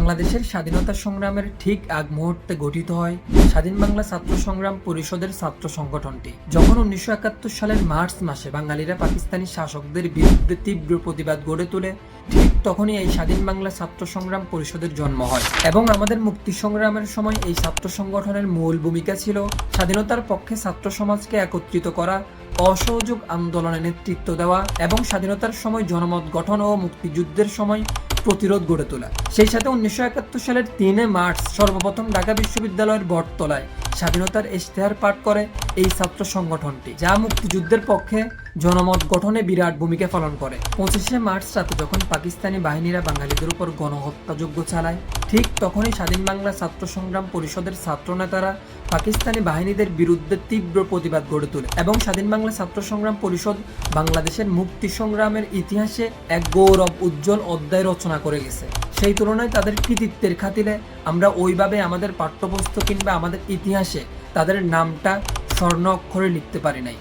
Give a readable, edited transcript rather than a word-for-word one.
বাংলাদেশের স্বাধীনতা সংগ্রামের ঠিক আগ মুহূর্তে গঠিত হয় স্বাধীন বাংলা ছাত্র সংগ্রাম পরিষদের ছাত্র সংগঠনটি। যখন 1971 সালের মার্চ মাসে বাঙালিরা পাকিস্তানি শাসকদের বিরুদ্ধে তীব্র প্রতিবাদ গড়ে তোলে, ঠিক তখনই এই স্বাধীন বাংলা ছাত্র সংগ্রাম পরিষদের জন্ম হয়। এবং আমাদের মুক্তি সংগ্রামের সময় এই ছাত্র সংগঠনের মূল ভূমিকা ছিল স্বাধীনতার পক্ষে ছাত্র সমাজকে একত্রিত করা, অসহযোগ আন্দোলনে নেতৃত্ব দেওয়া এবং স্বাধীনতার সময় জনমত গঠন ও মুক্তিযুদ্ধের সময় প্রতিরোধ গড়ে তোলা। সেই সাথে 1971 সালের 3 মার্চ সর্বপ্রথম ঢাকা বিশ্ববিদ্যালয়ের বটতলায় স্বাধীনতার ইশতেহার পাঠ করে এই ছাত্র সংগঠনটি, যা মুক্তিযুদ্ধের পক্ষে জনমত গঠনে বিরাট ভূমিকা পালন করে। 25 মার্চ রাতে যখন পাকিস্তানি বাহিনীরা বাঙালিদের উপর গণহত্যাযজ্ঞ চালায়, ঠিক তখনই স্বাধীন বাংলা ছাত্র সংগ্রাম পরিষদের ছাত্র নেতারা পাকিস্তানি বাহিনীদের বিরুদ্ধে তীব্র প্রতিবাদ গড়ে তোলে এবং স্বাধীন বাংলা ছাত্র সংগ্রাম পরিষদ বাংলাদেশের মুক্তি সংগ্রামের ইতিহাসে এক গৌরব উজ্জ্বল অধ্যায় রচনা করে গেছে। সেই তুলনায় তাদের কৃতিত্বের খাতিরে আমরা ওইভাবে আমাদের পাঠ্যপুস্তক কিংবা আমাদের ইতিহাসে তাদের নামটা স্বর্ণ অক্ষরে লিখতে পারি নাই।